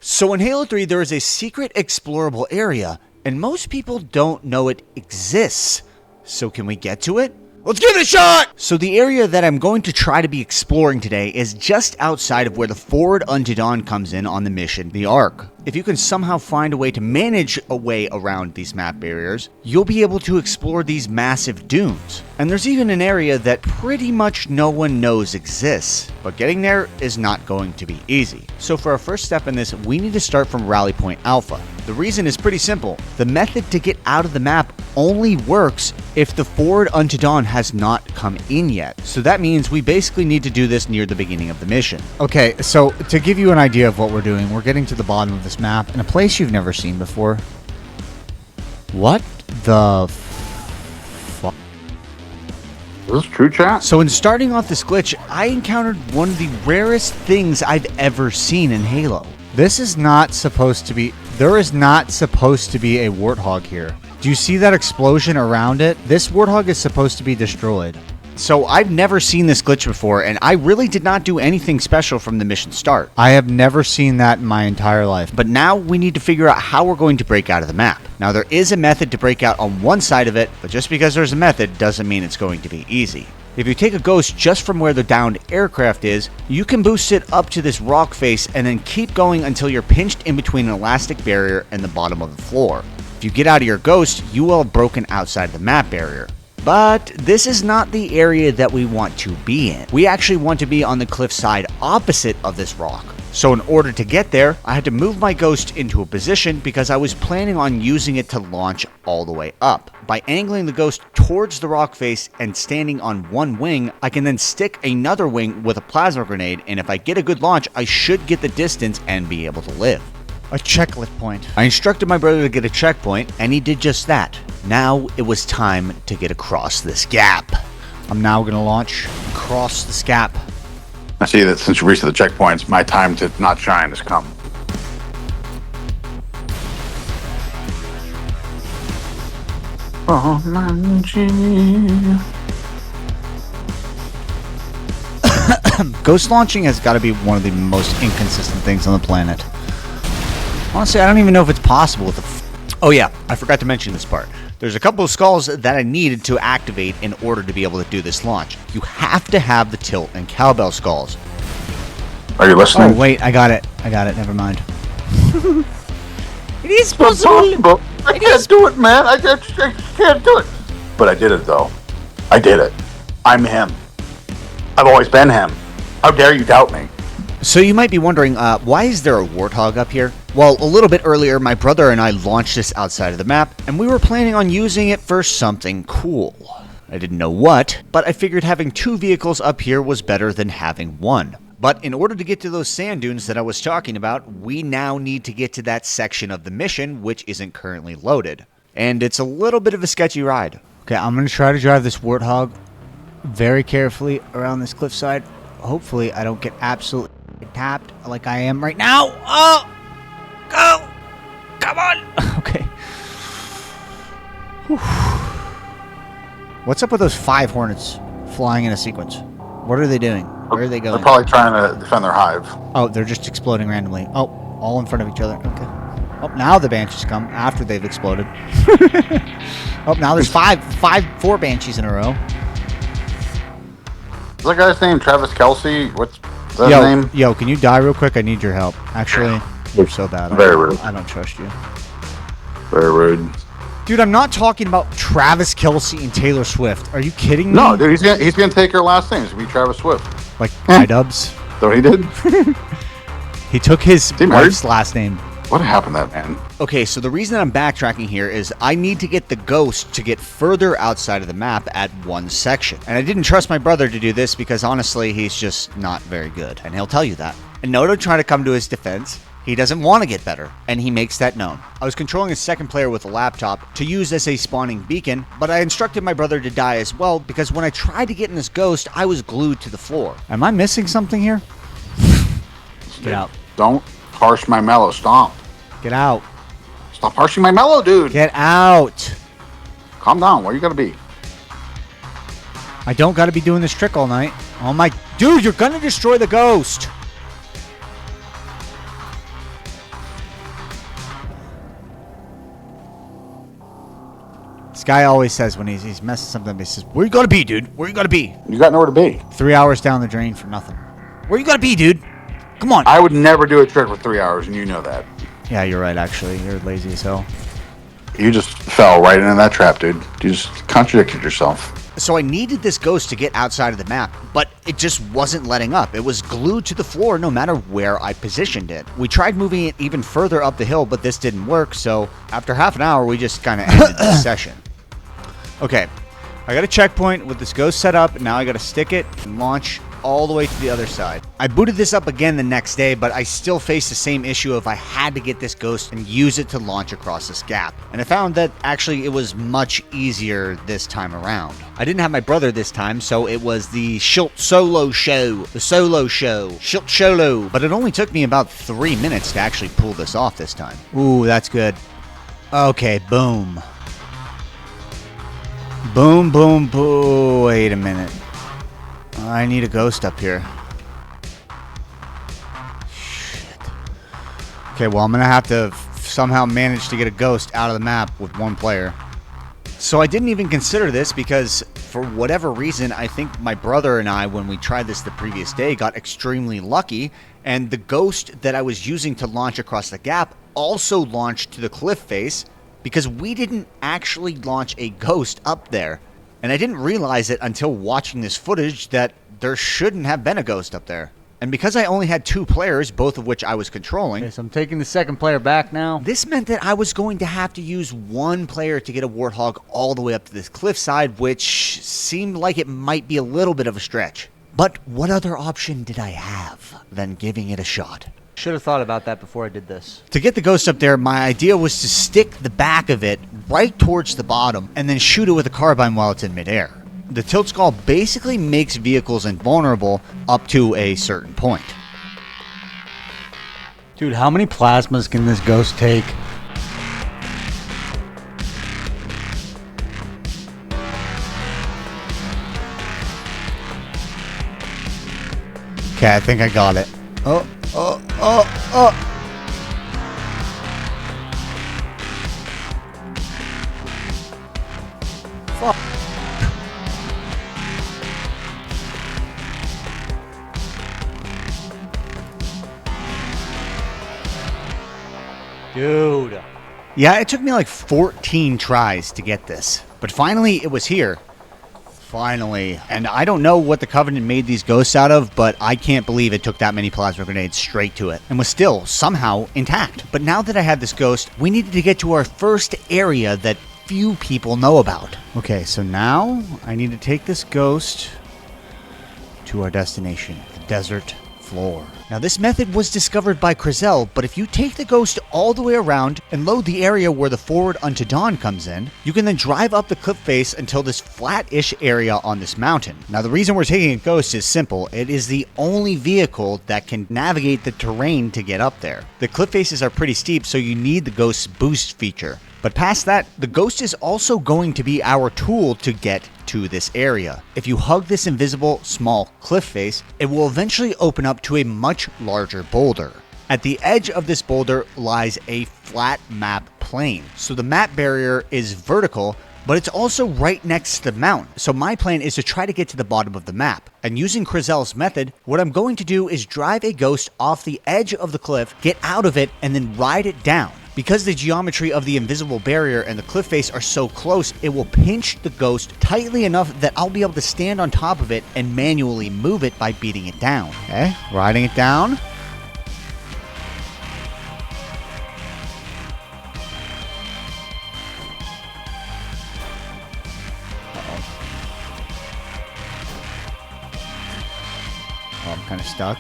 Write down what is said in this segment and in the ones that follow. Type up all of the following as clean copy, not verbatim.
So in Halo 3, there is a secret explorable area, and most people don't know it exists. So can we get to it? Let's give it a shot! So the area that I'm going to try to be exploring today is just outside of where the forward Unto Dawn comes in on the mission, the Ark. If you can somehow find a way to manage a way around these map barriers, you'll be able to explore these massive dunes. And there's even an area that pretty much no one knows exists, but getting there is not going to be easy. So for our first step in this, we need to start from Rally Point Alpha. The reason is pretty simple. The method to get out of the map only works if the forward Unto Dawn has not come in yet. So that means we basically need to do this near the beginning of the mission. Okay, so to give you an idea of what we're doing, we're getting to the bottom of this map in a place you've never seen before. What the fuck? Is this true, chat? So in starting off this glitch, I encountered one of the rarest things I've ever seen in Halo. This is not supposed to be... There is not supposed to be a Warthog here. Do you see that explosion around it? This Warthog is supposed to be destroyed. So I've never seen this glitch before, and I really did not do anything special from the mission start. I have never seen that in my entire life. But now we need to figure out how we're going to break out of the map. Now there is a method to break out on one side of it, but just because there's a method doesn't mean it's going to be easy. If you take a ghost just from where the downed aircraft is, you can boost it up to this rock face and then keep going until you're pinched in between an elastic barrier and the bottom of the floor. If you get out of your ghost, you will have broken outside the map barrier. But this is not the area that we want to be in. We actually want to be on the cliffside opposite of this rock. So in order to get there, I had to move my ghost into a position because I was planning on using it to launch all the way up. By angling the ghost towards the rock face and standing on one wing, I can then stick another wing with a plasma grenade, and if I get a good launch, I should get the distance and be able to live. A checklift point. I instructed my brother to get a checkpoint, and he did just that. Now it was time to get across this gap. I'm now going to launch across this gap. I see that since you reached the checkpoints, my time to not shine has come. Ghost launching has got to be one of the most inconsistent things on the planet. Honestly, I don't even know if it's possible with the... Oh yeah, I forgot to mention this part. There's a couple of skulls that I needed to activate in order to be able to do this launch. You have to have the tilt and cowbell skulls. Are you listening? Oh, wait, I got it. Never mind. It is possible. I can't do it, man. I can't do it. But I did it, though. I did it. I'm him. I've always been him. How dare you doubt me? So you might be wondering, why is there a Warthog up here? Well, a little bit earlier, my brother and I launched this outside of the map, and we were planning on using it for something cool. I didn't know what, but I figured having two vehicles up here was better than having one. But in order to get to those sand dunes that I was talking about, we now need to get to that section of the mission, which isn't currently loaded. And it's a little bit of a sketchy ride. Okay, I'm going to try to drive this Warthog very carefully around this cliffside. Hopefully, I don't get absolutely tapped like I am right now. Oh! Go! Come on! Okay. Whew. What's up with those 5 Hornets flying in a sequence? What are they doing? Where are they going? They're probably trying to defend their hive. Oh, they're just exploding randomly. Oh, all in front of each other. Okay. Oh, now the Banshees come after they've exploded. Oh, now there's 4 Banshees in a row. Is that guy's name Travis Kelsey? What's that name? Yo, can you die real quick? I need your help. Actually, you're so bad. Very rude. I don't trust you. Very rude. Dude, I'm not talking about Travis Kelsey and Taylor Swift. Are you kidding me? No, dude, he's gonna take her last name. It's gonna be Travis Swift. Like iDubbbz? So he did? He took his wife's last name. What happened to that man? Okay, so the reason that I'm backtracking here is I need to get the ghost to get further outside of the map at one section. And I didn't trust my brother to do this because honestly, he's just not very good. And he'll tell you that. And no to try to come to his defense. He doesn't want to get better, and he makes that known. I was controlling a second player with a laptop to use as a spawning beacon, but I instructed my brother to die as well because when I tried to get in this ghost, I was glued to the floor. Am I missing something here? Get out. Don't harsh my mellow. Stomp. Get out. Stop harshing my mellow, dude. Get out. Calm down. Where you gotta be? I don't gotta be doing this trick all night. Oh my... Dude, you're gonna destroy the ghost. Guy always says when he's messing something up, he says, "Where you gotta be, dude? Where you gotta be?" You got nowhere to be. 3 hours down the drain for nothing. Where you gotta be, dude? Come on. I would never do a trick for 3 hours, and you know that. Yeah, you're right, actually. You're lazy as hell. You just fell right into that trap, dude. You just contradicted yourself. So I needed this ghost to get outside of the map, but it just wasn't letting up. It was glued to the floor no matter where I positioned it. We tried moving it even further up the hill, but this didn't work, so after half an hour, we just kind of ended the session. Okay, I got a checkpoint with this ghost set up, and now I got to stick it and launch all the way to the other side. I booted this up again the next day, but I still faced the same issue of I had to get this ghost and use it to launch across this gap. And I found that actually it was much easier this time around. I didn't have my brother this time, so it was the Shilt solo show. The solo show. Shilt solo. But it only took me about 3 minutes to actually pull this off this time. Ooh, that's good. Okay, boom. Boom, boom, boom. Wait a minute. I need a ghost up here. Shit. Okay, well, I'm going to have to somehow manage to get a ghost out of the map with one player. So I didn't even consider this because for whatever reason, I think my brother and I, when we tried this the previous day, got extremely lucky. And the ghost that I was using to launch across the gap also launched to the cliff face because we didn't actually launch a ghost up there. And I didn't realize it until watching this footage that there shouldn't have been a ghost up there. And because I only had 2 players, both of which I was controlling... Okay, so I'm taking the second player back now. This meant that I was going to have to use one player to get a Warthog all the way up to this cliffside, which seemed like it might be a little bit of a stretch. But what other option did I have than giving it a shot? Should have thought about that before I did this. To get the ghost up there, my idea was to stick the back of it right towards the bottom and then shoot it with a carbine while it's in midair. The tilt skull basically makes vehicles invulnerable up to a certain point. Dude, how many plasmas can this ghost take? Okay, I think I got it. Oh. Fuck. Dude. Yeah, it took me like 14 tries to get this. But finally, it was here. Finally. And I don't know what the Covenant made these ghosts out of, but I can't believe it took that many plasma grenades straight to it and was still somehow intact. But now that I had this ghost, we needed to get to our first area that few people know about. Okay, so now I need to take this ghost to our destination, the desert floor. Now this method was discovered by Crizel, but if you take the ghost all the way around and load the area where the forward unto dawn comes in, you can then drive up the cliff face until this flat-ish area on this mountain. Now the reason we're taking a ghost is simple. It is the only vehicle that can navigate the terrain to get up there. The cliff faces are pretty steep, so you need the ghost's boost feature. But past that, the ghost is also going to be our tool to get to this area. If you hug this invisible small cliff face, it will eventually open up to a much larger boulder. At the edge of this boulder lies a flat map plane. So the map barrier is vertical, but it's also right next to the mountain. So my plan is to try to get to the bottom of the map. And using Crizel's method, what I'm going to do is drive a ghost off the edge of the cliff, get out of it, and then ride it down. Because the geometry of the invisible barrier and the cliff face are so close, it will pinch the ghost tightly enough that I'll be able to stand on top of it and manually move it by beating it down. Okay, riding it down. Oh, I'm kind of stuck.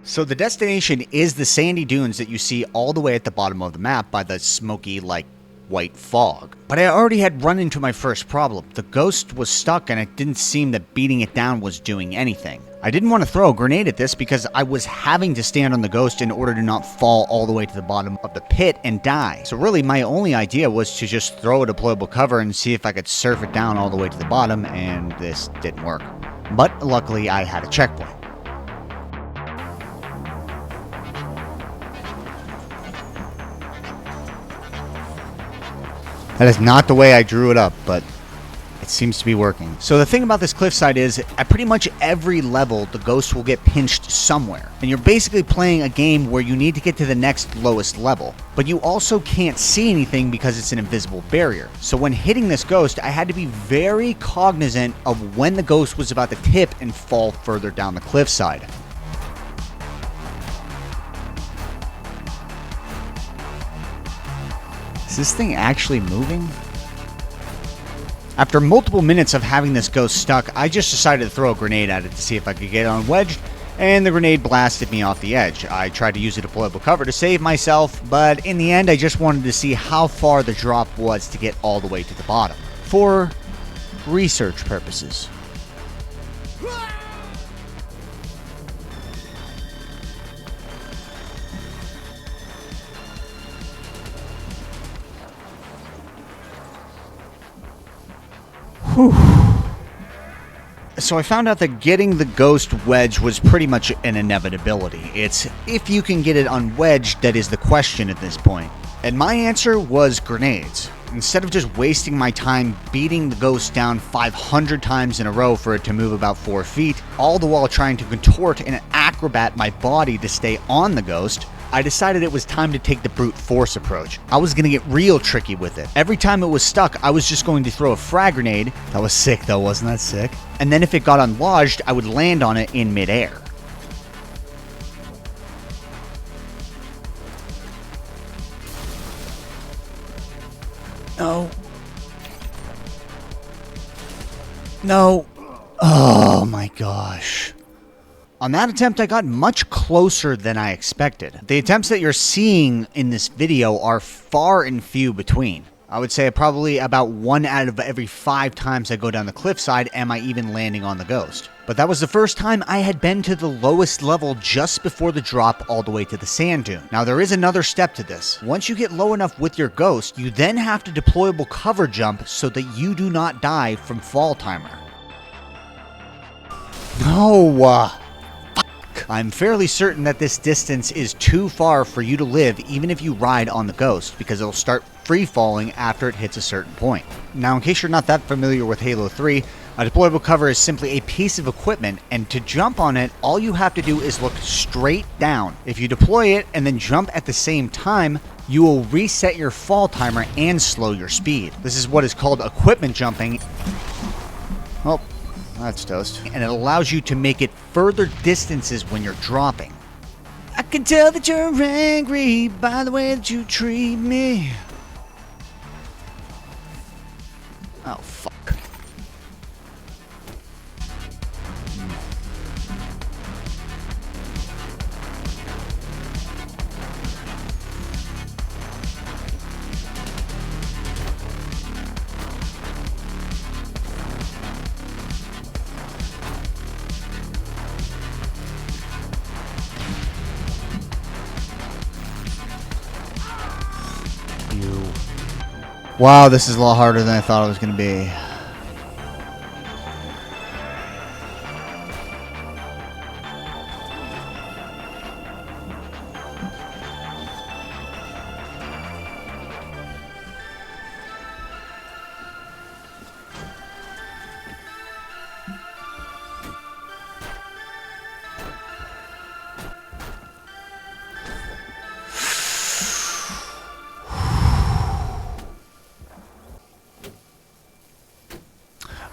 So the destination is the sandy dunes that you see all the way at the bottom of the map by the smoky, white fog. But I already had run into my first problem. The ghost was stuck and it didn't seem that beating it down was doing anything. I didn't want to throw a grenade at this because I was having to stand on the ghost in order to not fall all the way to the bottom of the pit and die. So really my only idea was to just throw a deployable cover and see if I could surf it down all the way to the bottom, and this didn't work. But luckily I had a checkpoint. That is not the way I drew it up, but it seems to be working. So the thing about this cliffside is, at pretty much every level, the ghost will get pinched somewhere. And you're basically playing a game where you need to get to the next lowest level. But you also can't see anything because it's an invisible barrier. So when hitting this ghost, I had to be very cognizant of when the ghost was about to tip and fall further down the cliffside. Is this thing actually moving? After multiple minutes of having this ghost stuck, I just decided to throw a grenade at it to see if I could get it unwedged, and the grenade blasted me off the edge. I tried to use a deployable cover to save myself, but in the end I just wanted to see how far the drop was to get all the way to the bottom, for research purposes. So I found out that getting the ghost wedge was pretty much an inevitability. It's if you can get it unwedged that is the question at this point. And my answer was grenades. Instead of just wasting my time beating the ghost down 500 times in a row for it to move about 4 feet, all the while trying to contort and acrobat my body to stay on the ghost, I decided it was time to take the brute force approach. I was going to get real tricky with it. Every time it was stuck, I was just going to throw a frag grenade. That was sick though, wasn't that sick? And then if it got unlodged, I would land on it in midair. No. No. Oh my gosh. On that attempt, I got much closer than I expected. The attempts that you're seeing in this video are far and few between. I would say probably about 1 out of every 5 times I go down the cliffside am I even landing on the ghost. But that was the first time I had been to the lowest level just before the drop all the way to the sand dune. Now there is another step to this. Once you get low enough with your ghost, you then have to deployable cover jump so that you do not die from fall timer. No! I'm fairly certain that this distance is too far for you to live even if you ride on the ghost, because it'll start free falling after it hits a certain point. Now in case you're not that familiar with Halo 3, a deployable cover is simply a piece of equipment, and to jump on it, all you have to do is look straight down. If you deploy it and then jump at the same time, you will reset your fall timer and slow your speed. This is what is called equipment jumping. Oh. That's toast. And it allows you to make it further distances when you're dropping. I can tell that you're angry by the way that you treat me. Oh, fuck. Wow, this is a lot harder than I thought it was going to be.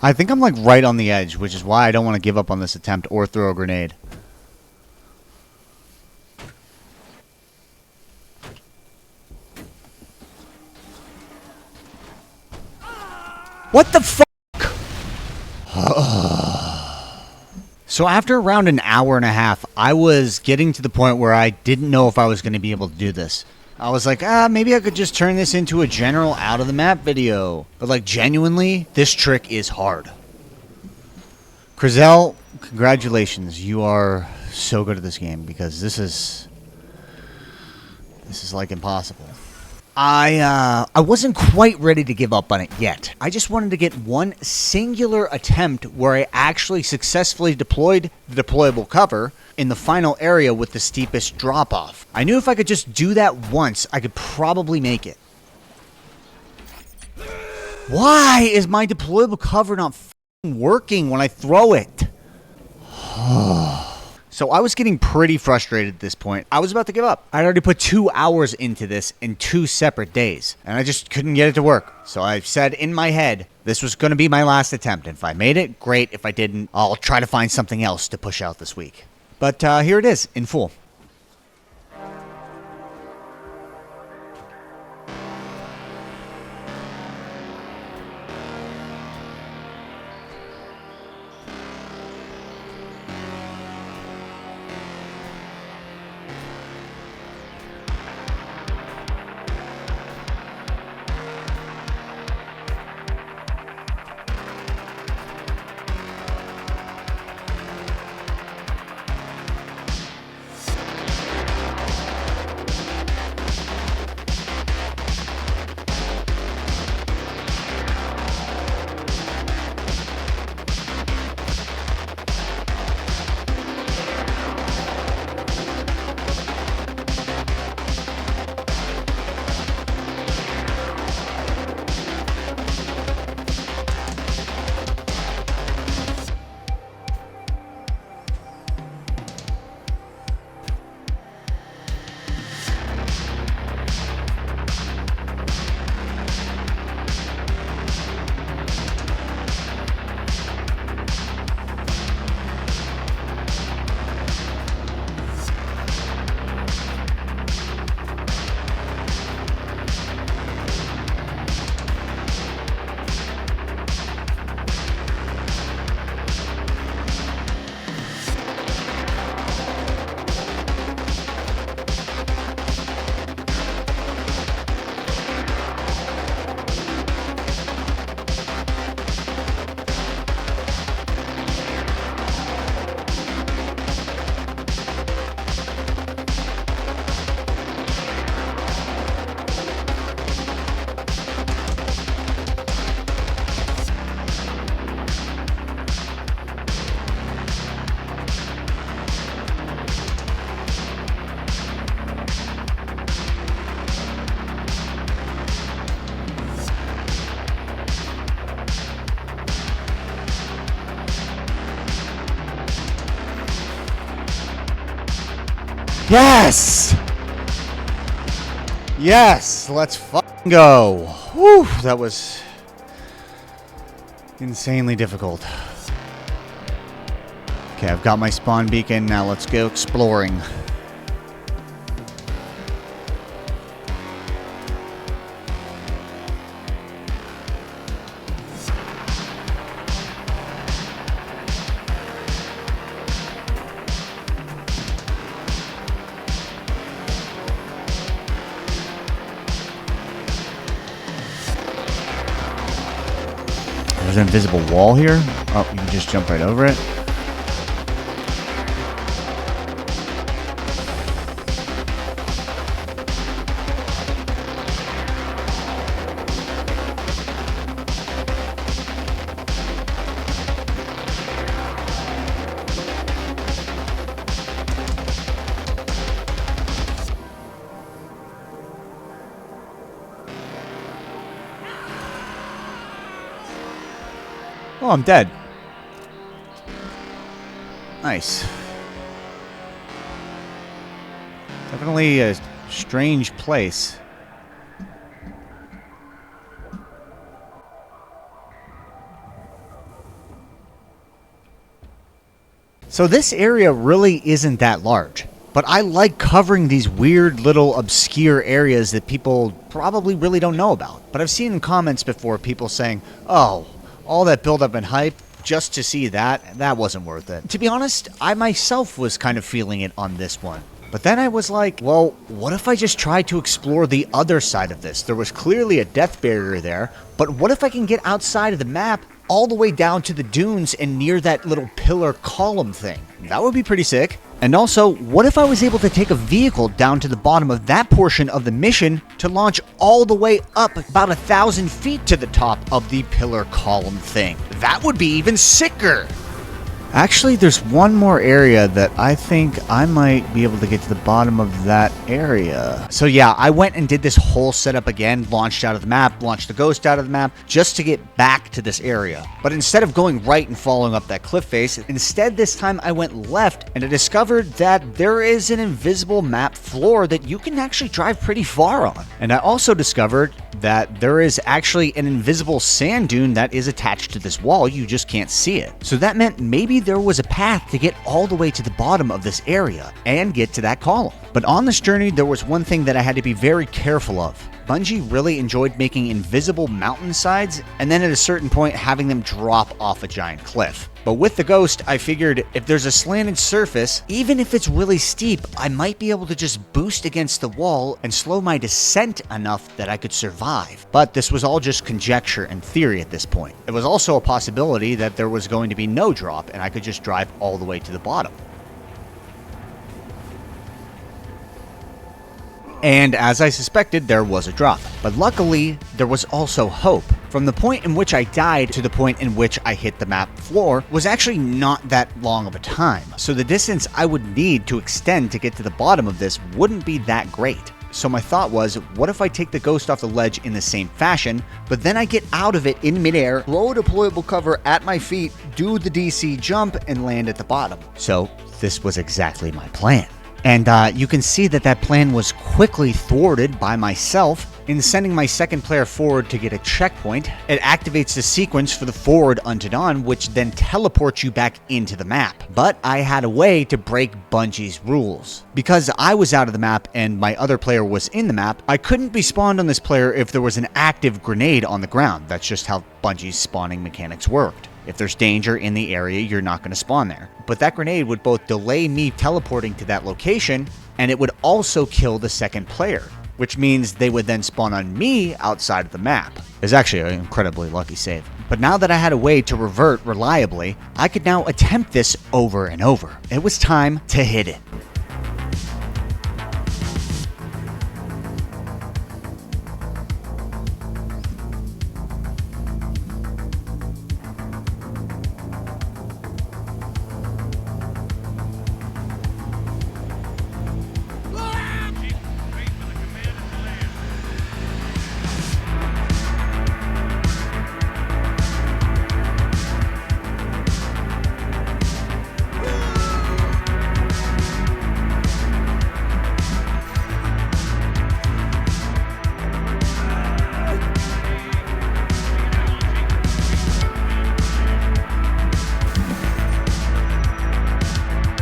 I think I'm like right on the edge, which is why I don't want to give up on this attempt or throw a grenade. What the fuck? So after around an hour and a half, I was getting to the point where I didn't know if I was going to be able to do this. I was like, maybe I could just turn this into a general out-of-the-map video. But, like, genuinely, this trick is hard. Crizel, congratulations. You are so good at this game, because this is like, impossible. I wasn't quite ready to give up on it yet. I just wanted to get one singular attempt where I actually successfully deployed the deployable cover in the final area with the steepest drop-off. I knew if I could just do that once, I could probably make it. Why is my deployable cover not f***ing working when I throw it? So I was getting pretty frustrated at this point. I was about to give up. I'd already put 2 hours into this in 2 separate days, and I just couldn't get it to work. So I said in my head, this was going to be my last attempt. If I made it, great. If I didn't, I'll try to find something else to push out this week. But here it is, in full. Yes! Yes! Let's fucking go. Whew, that was insanely difficult. Okay, I've got my spawn beacon. Now let's go exploring. There's an invisible wall here. Oh, you can just jump right over it. Oh, I'm dead. Nice. Definitely a strange place. So this area really isn't that large, but I like covering these weird little obscure areas that people probably really don't know about. But I've seen in comments before people saying, oh, all that build-up and hype just to see that wasn't worth it. To be honest, I myself was kind of feeling it on this one. But then I was like, well, what if I just tried to explore the other side of this? There was clearly a death barrier there, but what if I can get outside of the map all the way down to the dunes and near that little pillar column thing? That would be pretty sick. And also, what if I was able to take a vehicle down to the bottom of that portion of the mission to launch all the way up about 1,000 feet to the top of the pillar column thing? That would be even sicker. Actually, there's one more area that I think I might be able to get to the bottom of that area. So yeah, I went and did this whole setup again, launched out of the map, launched the ghost out of the map, just to get back to this area. But instead of going right and following up that cliff face, instead this time I went left, and I discovered that there is an invisible map floor that you can actually drive pretty far on. And I also discovered that there is actually an invisible sand dune that is attached to this wall, you just can't see it. So that meant maybe there was a path to get all the way to the bottom of this area and get to that column. But on this journey, there was one thing that I had to be very careful of. Bungie really enjoyed making invisible mountainsides and then at a certain point having them drop off a giant cliff. But with the ghost, I figured if there's a slanted surface, even if it's really steep, I might be able to just boost against the wall and slow my descent enough that I could survive. But this was all just conjecture and theory at this point. It was also a possibility that there was going to be no drop and I could just drive all the way to the bottom. And as I suspected, there was a drop. But luckily, there was also hope. From the point in which I died to the point in which I hit the map floor was actually not that long of a time. So the distance I would need to extend to get to the bottom of this wouldn't be that great. So my thought was, what if I take the ghost off the ledge in the same fashion, but then I get out of it in midair, throw a deployable cover at my feet, do the DC jump, and land at the bottom. So this was exactly my plan. And you can see that that plan was quickly thwarted by myself in sending my second player forward to get a checkpoint. It activates the sequence for the forward unto dawn, which then teleports you back into the map. But I had a way to break Bungie's rules. Because I was out of the map and my other player was in the map, I couldn't be spawned on this player if there was an active grenade on the ground. That's just how Bungie's spawning mechanics worked. If there's danger in the area, you're not going to spawn there. But that grenade would both delay me teleporting to that location, and it would also kill the second player, which means they would then spawn on me outside of the map. It's actually an incredibly lucky save. But now that I had a way to revert reliably, I could now attempt this over and over. It was time to hit it.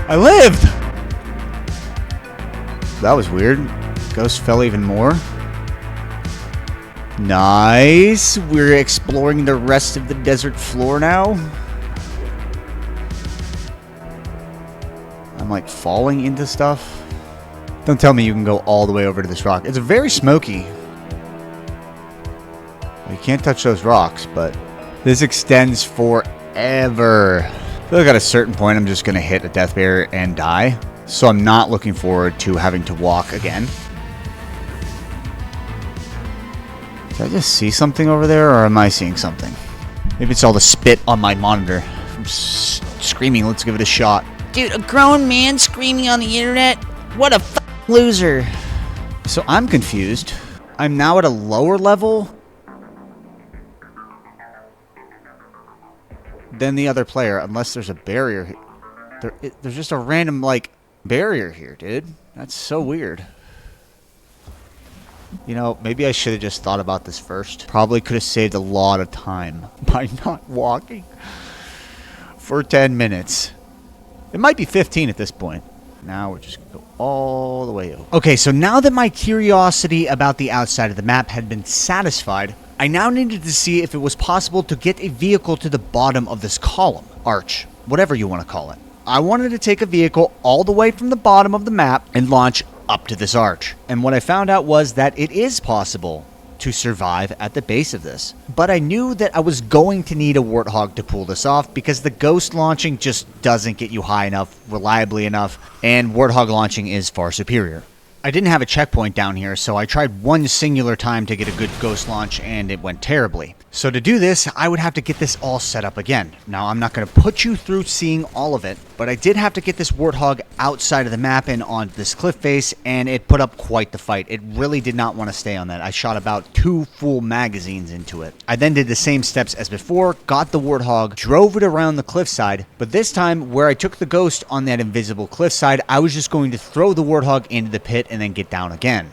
I lived! That was weird. Ghost fell even more. Nice. We're exploring the rest of the desert floor now. I'm like falling into stuff. Don't tell me you can go all the way over to this rock. It's very smoky. You can't touch those rocks, but this extends forever. I feel like at a certain point I'm just going to hit a death barrier and die. So I'm not looking forward to having to walk again. Did I just see something over there, or am I seeing something? Maybe it's all the spit on my monitor. I'm screaming, let's give it a shot. Dude, a grown man screaming on the internet? What a loser. So I'm confused. I'm now at a lower level than the other player, unless there's a barrier. There's just a random, like, barrier here, dude. That's so weird. You know, maybe I should have just thought about this first. Probably could have saved a lot of time by not walking for 10 minutes. It might be 15 at this point. Now we're just going to go all the way over. Okay, so now that my curiosity about the outside of the map had been satisfied, I now needed to see if it was possible to get a vehicle to the bottom of this column, arch, whatever you want to call it. I wanted to take a vehicle all the way from the bottom of the map and launch up to this arch. And what I found out was that it is possible to survive at the base of this. But I knew that I was going to need a Warthog to pull this off because the ghost launching just doesn't get you high enough, reliably enough, and Warthog launching is far superior. I didn't have a checkpoint down here, so I tried one singular time to get a good ghost launch, and it went terribly. So to do this, I would have to get this all set up again. Now, I'm not going to put you through seeing all of it, but I did have to get this Warthog outside of the map and on this cliff face, and it put up quite the fight. It really did not want to stay on that. I shot about 2 full magazines into it. I then did the same steps as before, got the Warthog, drove it around the cliffside, but this time, where I took the ghost on that invisible cliffside, I was just going to throw the Warthog into the pit and then get down again.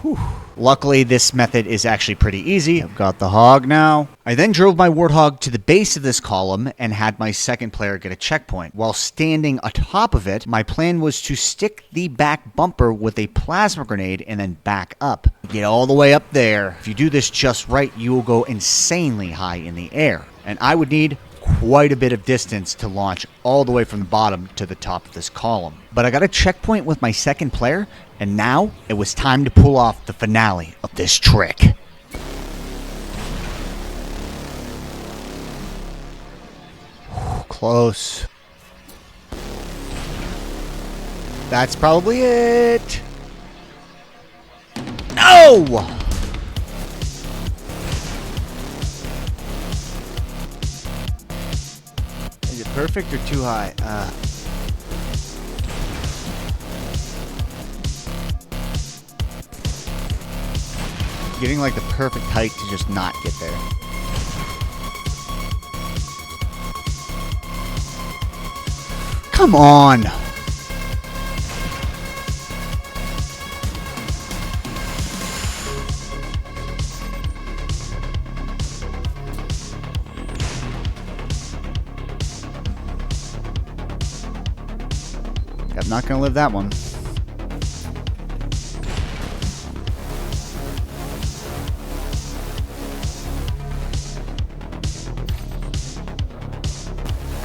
Whew. Luckily, this method is actually pretty easy. I've got the hog now. I then drove my Warthog to the base of this column and had my second player get a checkpoint. While standing atop of it, my plan was to stick the back bumper with a plasma grenade and then back up. Get all the way up there. If you do this just right, you will go insanely high in the air. And I would need quite a bit of distance to launch all the way from the bottom to the top of this column. But I got a checkpoint with my second player, and now it was time to pull off the finale of this trick. Close. That's probably it. No! Is it perfect or too high? Getting like the perfect height to just not get there. Come on! I'm not gonna live that one.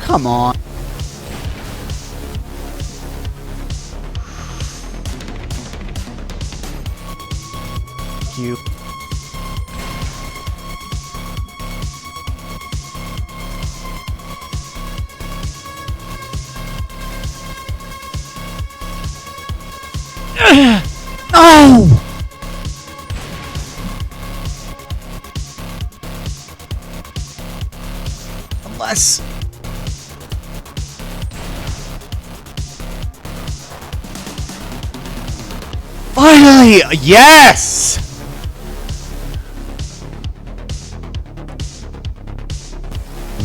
Come on. Thank you. No! Unless... Finally! Yes!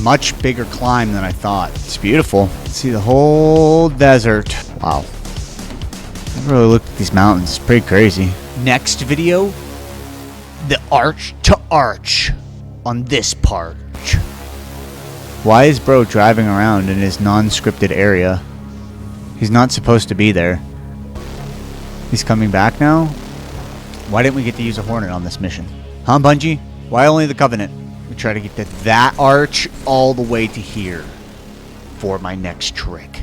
Much bigger climb than I thought. It's beautiful. See the whole desert. Wow. I've really looked at these mountains. It's pretty crazy. Next video, the arch to arch on this part. Why is bro driving around in his non-scripted area? He's not supposed to be there. He's coming back now? Why didn't we get to use a Hornet on this mission? Huh, Bungie? Why only the Covenant? We try to get to that arch all the way to here for my next trick.